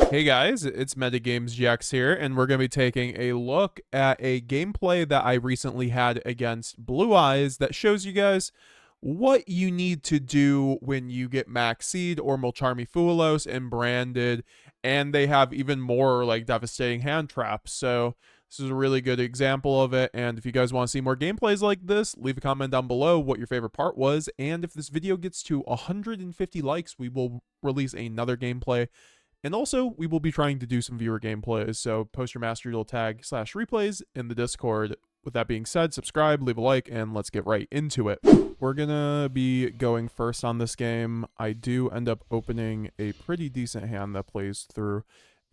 Hey guys, it's METAGAMESGX here, and we're going to be taking a look at a gameplay that I recently had against Blue Eyes that shows you guys what you need to do when you get Maxx'd or Mulcharmy Fulos and branded, and they have even more like devastating hand traps. So this is a really good example of it, and if you guys want to see more gameplays like this, leave a comment down below what your favorite part was, and if this video gets to 150 likes, we will release another gameplay. And also, we will be trying to do some viewer gameplays, so post your Master Duel tag /replays in the Discord. With that being said, subscribe, leave a like, and let's get right into it. We're gonna be going first on this game. I do end up opening a pretty decent hand that plays through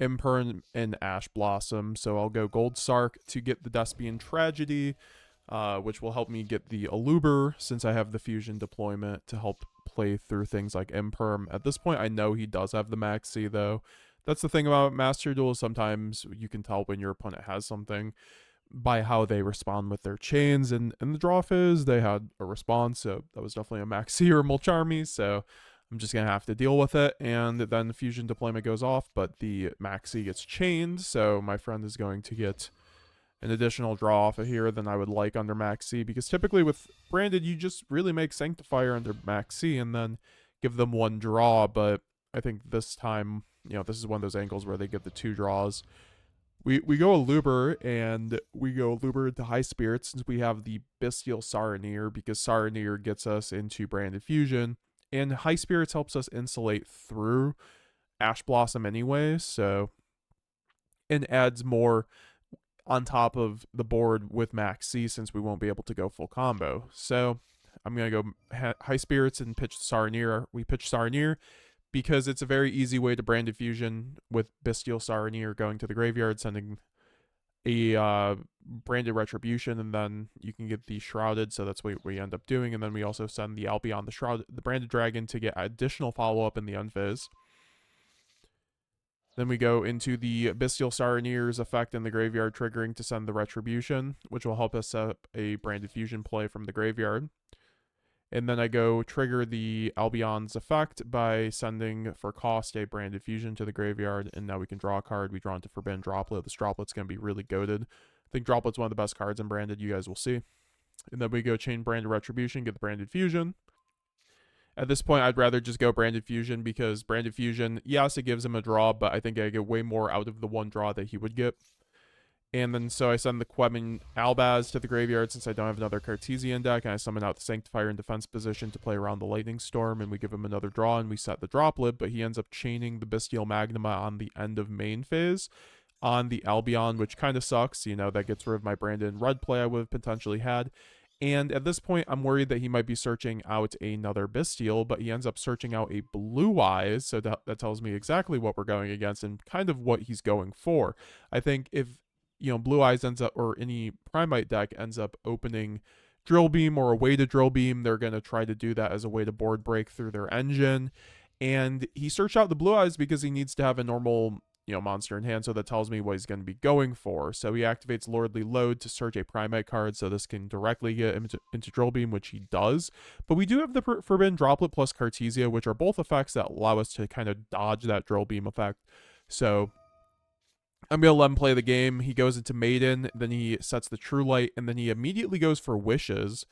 Imperm and Ash Blossom, so I'll go Gold Sark to get the Despian Tragedy, which will help me get the Aluber since I have the Fusion deployment to help play through things like Imperm. At this point, I know he does have the Maxi, though. That's the thing about Master Duel. Sometimes you can tell when your opponent has something by how they respond with their chains. And in the draw phase, they had a response, so that was definitely a Maxi or Mulcharmy, so I'm just going to have to deal with it. And then the Fusion deployment goes off, but the Maxi gets chained, so my friend is going to get an additional draw off of here than I would like under Maxi, because typically with branded you just really make Sanctifier under Maxi and then give them one draw, but I think this time, this is one of those angles where they get the two draws. We go Aluber, and we go Aluber into High Spirit since we have the Bestial Saronir, because Saronir gets us into Branded Fusion, and High Spirits helps us insulate through Ash Blossom anyway, so and adds more on top of the board with Maxi since we won't be able to go full combo. So I'm going to go High Spirits and pitch Saronir. We pitch Saronir because it's a very easy way to Branded Fusion with Bestial Saronir going to the graveyard, sending a Branded Retribution, and then you can get the Shrouded, so that's what we end up doing. And then we also send the Albion, the Branded Dragon, to get additional follow-up in the Unfizz. Then we go into the Bestial Saronir's effect in the graveyard, triggering to send the Retribution, which will help us set up a Branded Fusion play from the graveyard. And then I go trigger the Albion's effect by sending, for cost, a Branded Fusion to the graveyard, and now we can draw a card. We draw into Forbidden Droplet. This Droplet's going to be really goated. I think Droplet's one of the best cards in Branded, you guys will see. And then we go chain Branded Retribution, get the Branded Fusion. At this point, I'd rather just go Branded Fusion, because Branded Fusion, yes, it gives him a draw, but I think I get way more out of the one draw that he would get. And then so I send the Quemin Albaz to the graveyard since I don't have another Cartesian deck, and I summon out the Sanctifier in defense position to play around the Lightning Storm, and we give him another draw, and we set the Droplet, but he ends up chaining the Bestial Magnema on the end of main phase on the Albion, which kind of sucks. That gets rid of my Branded Red play I would have potentially had. And at this point, I'm worried that he might be searching out another Bestial, but he ends up searching out a Blue Eyes, so that tells me exactly what we're going against and kind of what he's going for. I think if, Blue Eyes ends up, or any Primite deck ends up opening Drill Beam or a way to Drill Beam, they're going to try to do that as a way to board break through their engine. And he searched out the Blue Eyes because he needs to have a normal monster in hand, so that tells me what he's going to be going for. So he activates Lordly Load to search a Primate card, so this can directly get into Drill Beam, which he does. But we do have the Forbidden Droplet plus Cartesia, which are both effects that allow us to kind of dodge that Drill Beam effect. So I'm going to let him play the game. He goes into Maiden, then he sets the True Light, and then he immediately goes for Wishes.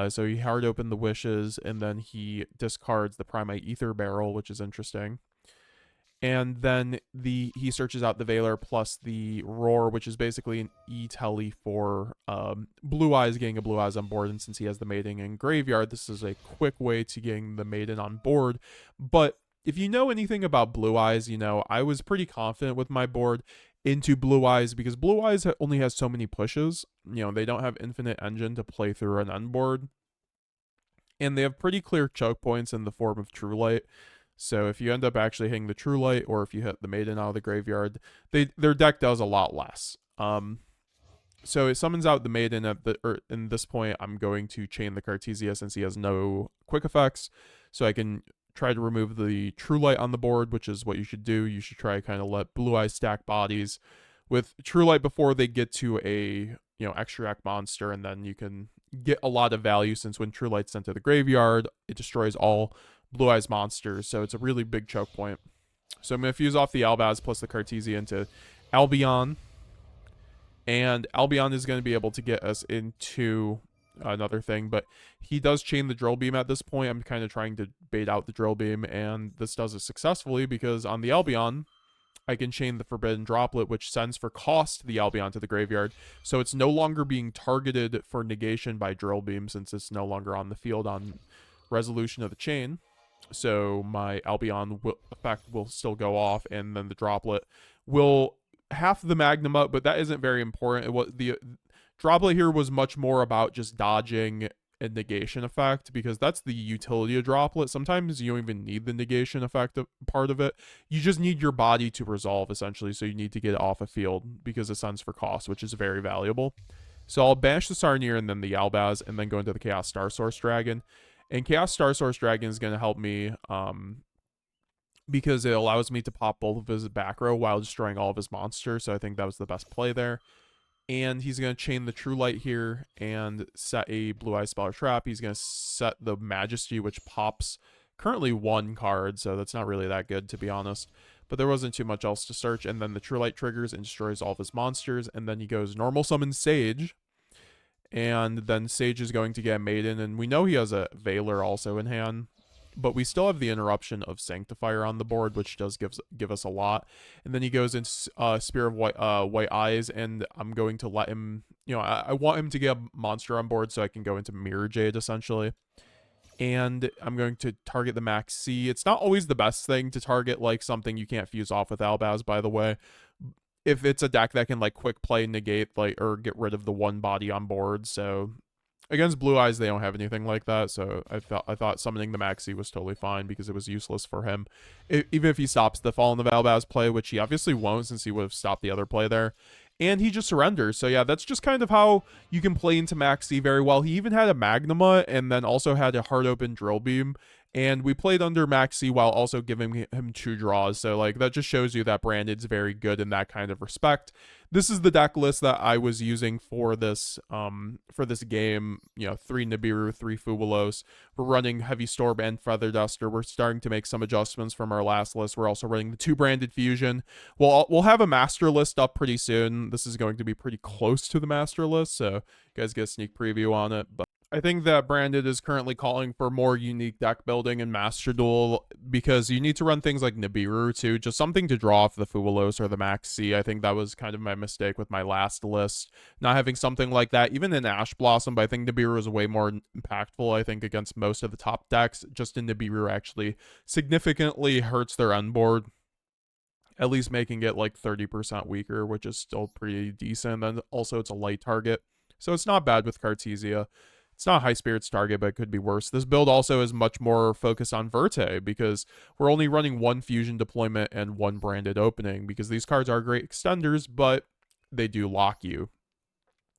So he hard opened the Wishes, and then he discards the Primate Ether Barrel, which is interesting. And then he searches out the Valor plus the Roar, which is basically an E-Telly for Blue Eyes, getting a Blue Eyes on board. And since he has the Maiden in graveyard, this is a quick way to getting the Maiden on board. But if you know anything about Blue Eyes, I was pretty confident with my board into Blue Eyes, because Blue Eyes only has so many pushes. They don't have infinite engine to play through an end board. And they have pretty clear choke points in the form of True Light. So if you end up actually hitting the True Light, or if you hit the Maiden out of the graveyard, their deck does a lot less. So it summons out the Maiden in this point, I'm going to chain the Cartesia since he has no quick effects. So I can try to remove the True Light on the board, which is what you should do. You should try to kind of let Blue Eyes stack bodies with True Light before they get to a extra act monster, and then you can get a lot of value, since when True Light's sent to the graveyard, it destroys all Blue Eyes monsters, so it's a really big choke point. So I'm going to fuse off the Albaz plus the Cartesia into Albion. And Albion is going to be able to get us into another thing, but he does chain the drill beam at this point. I'm kind of trying to bait out the drill beam, and this does it successfully because on the Albion, I can chain the Forbidden Droplet, which sends for cost the Albion to the graveyard. So it's no longer being targeted for negation by drill beam since it's no longer on the field on resolution of the chain. So my Albion effect will still go off, and then the Droplet will half the Magnum up, but that isn't very important. The Droplet here was much more about just dodging a negation effect because that's the utility of Droplet. Sometimes you don't even need the negation effect part of it. You just need your body to resolve, essentially, so you need to get it off a field because it sends for cost, which is very valuable. So I'll banish the Sarnier and then the Albaz, and then go into the Chaos Star Source Dragon. And Chaos Star Source Dragon is going to help me because it allows me to pop both of his back row while destroying all of his monsters. So I think that was the best play there. And he's going to chain the True Light here and set a Blue Eye Speller Trap. He's going to set the Majesty, which pops currently 1 card, so that's not really that good, to be honest. But there wasn't too much else to search. And then the True Light triggers and destroys all of his monsters. And then he goes Normal Summon Sage. And then Sage is going to get Maiden. And we know he has a Veiler also in hand. But we still have the interruption of Sanctifier on the board, which does give us a lot. And then he goes in Spear of White Eyes, and I'm going to let him, I want him to get a monster on board so I can go into Mirror Jade, essentially. And I'm going to target the Maxx. It's not always the best thing to target, like, something you can't fuse off with Albaz, by the way. If it's a deck that can, like, quick play, negate, like, or get rid of the one body on board, so... Against Blue Eyes, they don't have anything like that, so I thought summoning the Maxx was totally fine because it was useless for him. Even if he stops the Fallen of Albaz play, which he obviously won't since he would have stopped the other play there. And he just surrenders. So yeah, that's just kind of how you can play into Maxx very well. He even had a Magnuma and then also had a Hard Open Drill Beam. And we played under Maxx while also giving him 2 draws. So, like, that just shows you that Branded's very good in that kind of respect. This is the deck list that I was using for this game. 3 Nibiru, 3 Fuwalos. We're running Heavy Storm and Feather Duster. We're starting to make some adjustments from our last list. We're also running the 2 Branded Fusion. We'll have a master list up pretty soon. This is going to be pretty close to the master list, so you guys get a sneak preview on it. But I think that Branded is currently calling for more unique deck building in Master Duel because you need to run things like Nibiru too, just something to draw off the Fuwalos or the Maxx. I think that was kind of my mistake with my last list, not having something like that. Even in Ash Blossom, but I think Nibiru is way more impactful, I think, against most of the top decks. Just in Nibiru actually significantly hurts their end board, at least making it like 30% weaker, which is still pretty decent. And also it's a light target, so it's not bad with Cartesia. It's not a high spirits target, but it could be worse. This build also is much more focused on Verte because we're only running 1 fusion deployment and 1 branded opening because these cards are great extenders, but they do lock you.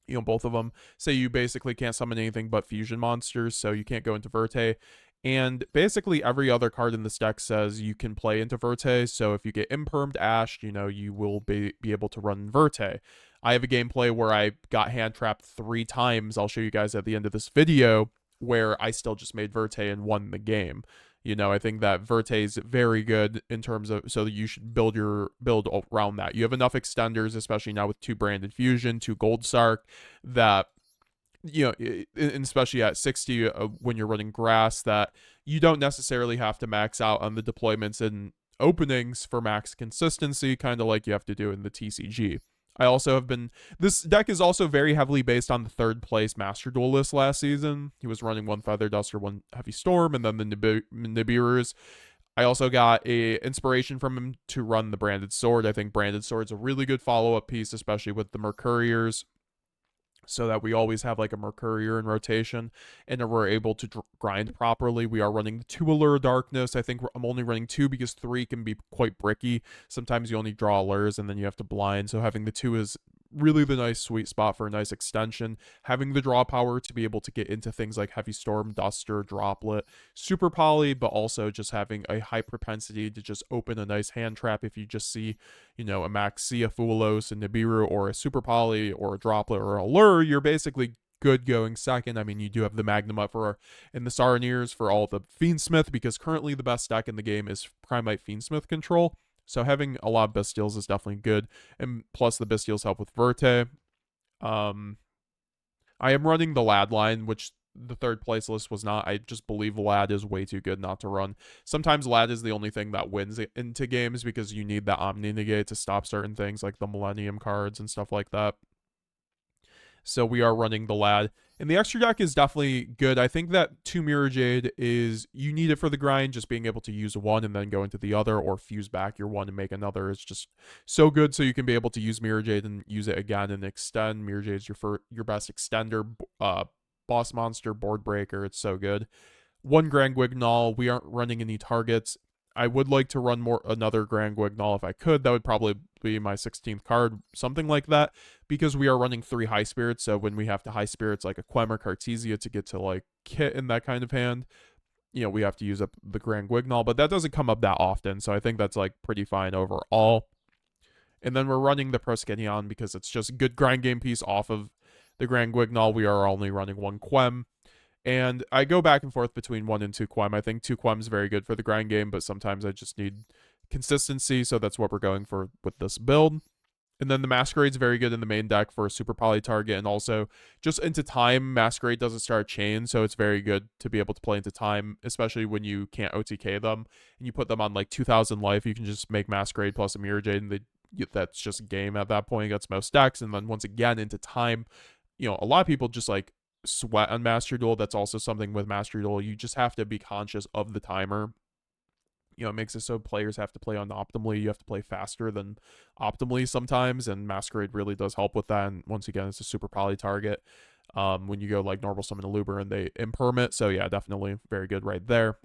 Both of them say you basically can't summon anything but fusion monsters, so you can't go into Verte. And basically every other card in this deck says you can play into Verte, so if you get impermed Ashed, you will be able to run Verte. I have a gameplay where I got hand trapped 3 times. I'll show you guys at the end of this video where I still just made Verte and won the game. I think that Verte is very good in terms of, so you should build around that. You have enough extenders, especially now with 2 Branded Fusion, 2 Gold Sark, that, and especially at 60 when you're running Grass, that you don't necessarily have to max out on the deployments and openings for max consistency, kind of like you have to do in the TCG. I also have been... This deck is also very heavily based on the 3rd place Master Duelist last season. He was running 1 Feather Duster, 1 Heavy Storm, and then the Nibirus. I also got a inspiration from him to run the Branded Sword. I think Branded Sword's a really good follow-up piece, especially with the Mercuriers, so that we always have like a Mercurier in rotation and we're able to grind properly. We are running 2 Allure Darkness. I think I'm only running 2 because 3 can be quite bricky. Sometimes you only draw allures and then you have to blind, so having the 2 is really the nice sweet spot for a nice extension. Having the draw power to be able to get into things like Heavy Storm, Duster, Droplet, Super Poly, but also just having a high propensity to just open a nice hand trap if you just see, a Maxx, a Fuwalos, a Nibiru, or a Super Poly, or a Droplet, or a Allure. You're basically good going second. I mean, you do have the Magnum up for and the Saronniers for all the Fiendsmith, because currently the best deck in the game is Primite Fiendsmith control. So having a lot of Bastiles is definitely good. And plus the Bastiles help with Verte. I am running the Lad line, which the third place list was not. I just believe Lad is way too good not to run. Sometimes Lad is the only thing that wins into games because you need that Omni Negate to stop certain things like the Millennium cards and stuff like that. So we are running the Lad. And the extra deck is definitely good. I think that 2 Mirror Jade is, you need it for the grind. Just being able to use one and then go into the other, or fuse back your one and make another, is just so good. So you can be able to use Mirror Jade and use it again and extend. Mirror Jade is your best extender, boss monster, board breaker. It's so good. 1 Grand Guignol. We aren't running any targets. I would like to run another Grand Guignol if I could. That would probably be my 16th card, something like that, because we are running 3 High Spirits. So when we have to High Spirits like a Quem or Cartesia to get to like Kit in that kind of hand, you know, we have to use up the Grand Guignol, but that doesn't come up that often. So I think that's like pretty fine overall. And then we're running the Proskynion because it's just a good grind game piece off of the Grand Guignol. We are only running 1 Quem. And I go back and forth between 1 and 2 Quem. I think 2 Quem is very good for the grind game, but sometimes I just need consistency, so that's what we're going for with this build. And then the Masquerade's very good in the main deck for a super poly target, and also just into time, Masquerade doesn't start chain, so it's very good to be able to play into time, especially when you can't OTK them, and you put them on like 2,000 life. You can just make Masquerade plus a Mirror Jade, and that's just game at that point against most decks. And then once again, into time, you know, a lot of people just like sweat on Master Duel. That's also something with Master Duel. You just have to be conscious of the timer. You know, it makes it so players have to play unoptimally. You have to play faster than optimally sometimes, and Masquerade really does help with that. And once again, it's a super poly target when you go like normal summon a Luber and they imperm. So yeah, definitely very good right there.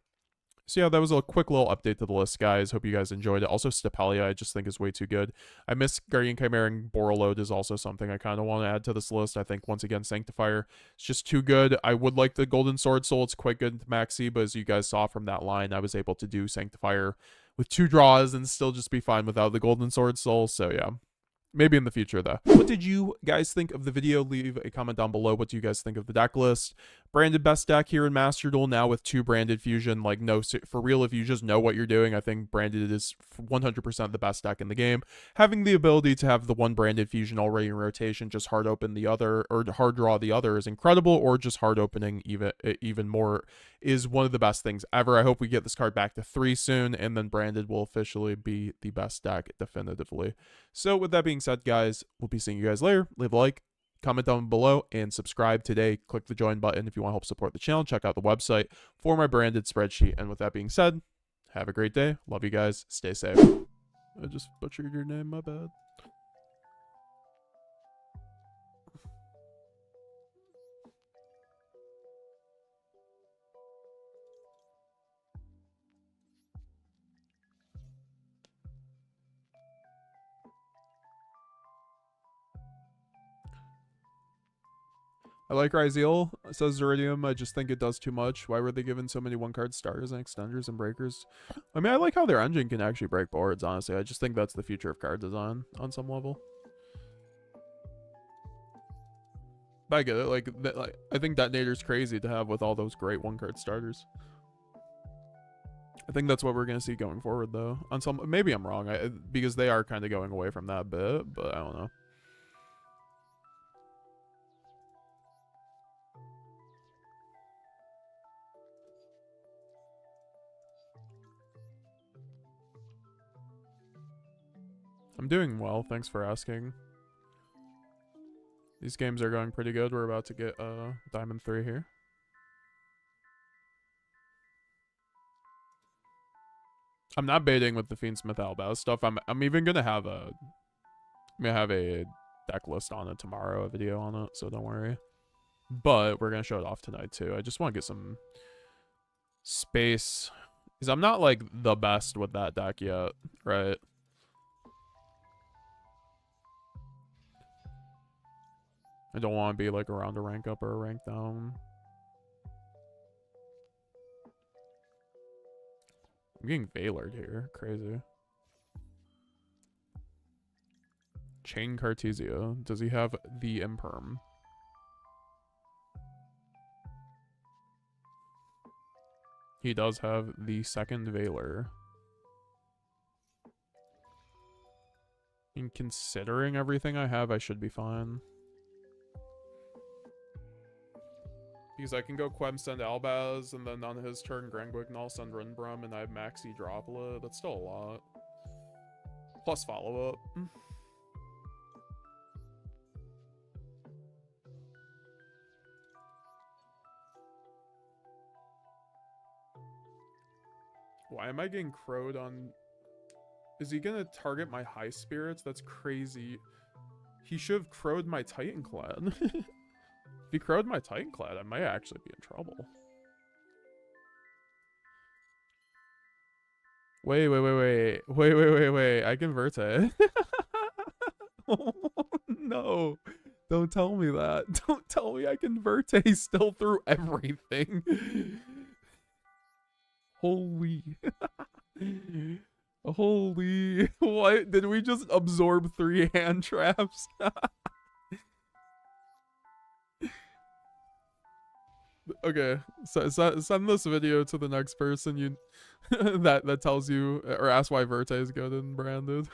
So yeah, that was a quick little update to the list, guys. Hope you guys enjoyed it. Also, Stapelia, I just think is way too good. I miss Guardian Chimera, and Borreload is also something I kind of want to add to this list. I think, once again, Sanctifier is just too good. I would like the Golden Sword Soul. It's quite good into Maxi, but as you guys saw from that line, I was able to do Sanctifier with 2 draws and still just be fine without the Golden Sword Soul. So yeah. Maybe in the future, though. What did you guys think of the video? Leave a comment down below. What do you guys think of the deck list? Branded best deck here in Master Duel now with 2 branded fusion. Like, no, for real, if you just know what you're doing, I think branded is 100% the best deck in the game. Having the ability to have the 1 branded fusion already in rotation, just hard open the other, or hard draw the other, is incredible, or just hard opening even more is one of the best things ever. I hope we get this card back to 3 soon, and then branded will officially be the best deck definitively. So with that being said, guys, we'll be seeing you guys later. Leave a like, comment down below, and subscribe today. Click the join button if you want to help support the channel. Check out the website for my branded spreadsheet. And with that being said, have a great day. Love you guys. Stay safe. I just butchered your name. My bad. I like Ryzeal, says Zeridium. I just think it does too much. Why were they given so many 1-card starters and extenders and breakers? I mean, I like how their engine can actually break boards, honestly. I just think that's the future of card design on some level. But I get it. Like I think Detonator's crazy to have with all those great 1-card starters. I think that's what we're going to see going forward, though. On some, maybe I'm wrong, because they are kind of going away from that bit, but I don't know. I'm doing well, thanks for asking. These games are going pretty good. We're about to get Diamond 3 here. I'm not baiting with the Fiendsmith Albaz stuff. I'm even gonna have a deck list on it tomorrow, a video on it, so don't worry. But we're gonna show it off tonight too. I just want to get some space, because I'm not like the best with that deck yet, right? I don't want to be like around a rank up or a rank down. I'm getting Valored here. Crazy. Chain Cartesia. Does he have the Imperm? He does have the second Valor. And considering everything I have, I should be fine. Because I can go Quem send Albaz, and then on his turn, Grangwignall send Rinbrum, and I have Maxi Droplet. That's still a lot. Plus follow-up. Why am I getting crowed on... Is he gonna target my high spirits? That's crazy. He should have crowed my Titanclad. If he crowed my Titanclad, I might actually be in trouble. Wait. I can Verte. Oh, no. Don't tell me that. Don't tell me I can Verte still through everything. Holy. Holy. What? Did we just absorb 3 hand traps? Okay, so send this video to the next person you that tells you or asks why Verte is good and branded.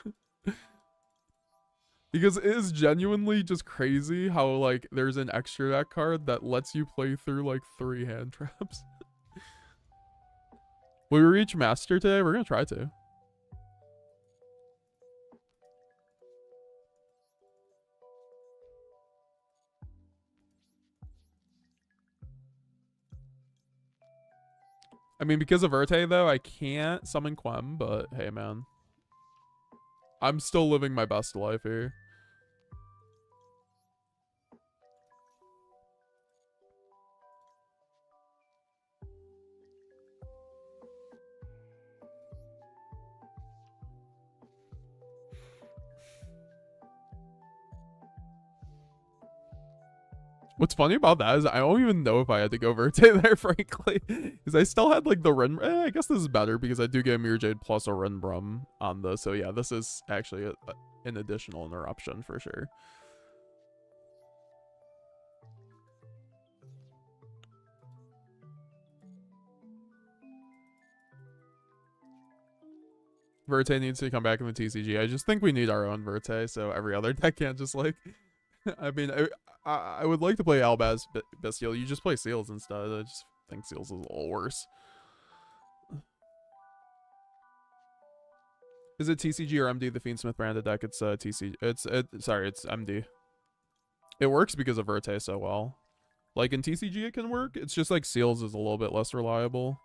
Because it is genuinely just crazy how like there's an extra deck card that lets you play through like 3 hand traps. Will we reach master today? We're gonna try to. I mean, because of Verte, though, I can't summon Quem, but hey, man. I'm still living my best life here. What's funny about that is I don't even know if I had to go Verte there, frankly. Because I still had, like, the Rin... I guess this is better because I do get a Mirror Jade plus a Rinbrum on this. So, yeah, this is actually an additional interruption for sure. Verte needs to come back in the TCG. I just think we need our own Verte, so every other deck can't just, like... I mean, I would like to play Albaz Bestial. You just play Seals instead. I just think Seals is a little worse. Is it TCG or MD, the Fiendsmith branded deck? It's TCG. Sorry, it's MD. It works because of Verte so well. Like in TCG it can work. It's just like Seals is a little bit less reliable.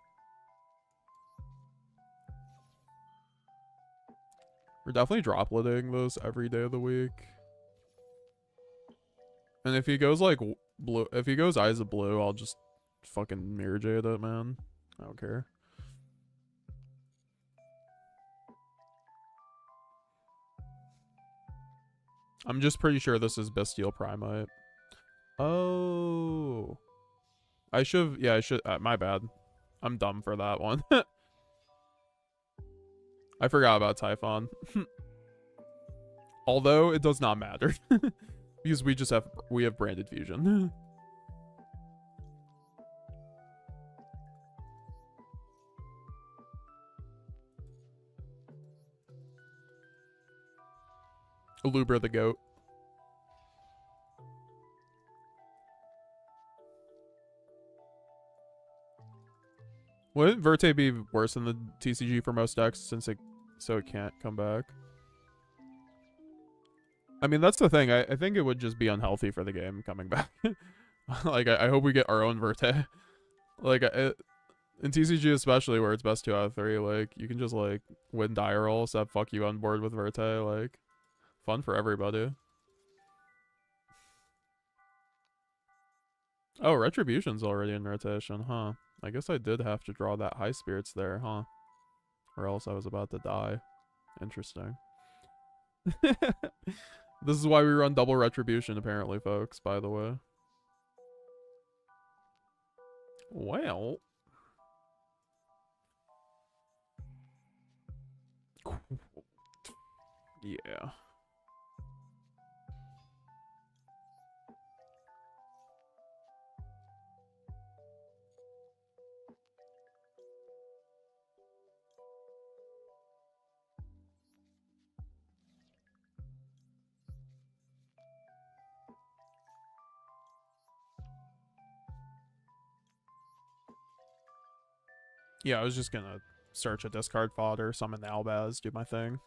We're definitely dropletting this every day of the week. And if he goes like blue, if he goes Eyes of Blue, I'll just fucking Mirror Jade it, man. I don't care. I'm just pretty sure this is Bestial Primate. Oh. I should, yeah, I should, my bad. I'm dumb for that one. I forgot about Typhon. Although, it does not matter. Because we have branded fusion. Alubra the goat. Wouldn't Verte be worse than the TCG for most decks so it can't come back? I mean, that's the thing. I think it would just be unhealthy for the game coming back. Like, I hope we get our own Verte. Like, in TCG especially, where it's best 2 out of 3, like, you can just, like, win die roll, so fuck you on board with Verte, like, fun for everybody. Oh, Retribution's already in rotation, huh? I guess I did have to draw that High Spirits there, huh? Or else I was about to die. Interesting. This is why we run double Retribution, apparently, folks, by the way. Well. Yeah. Yeah, I was just gonna search a discard fodder, summon the Albaz, do my thing.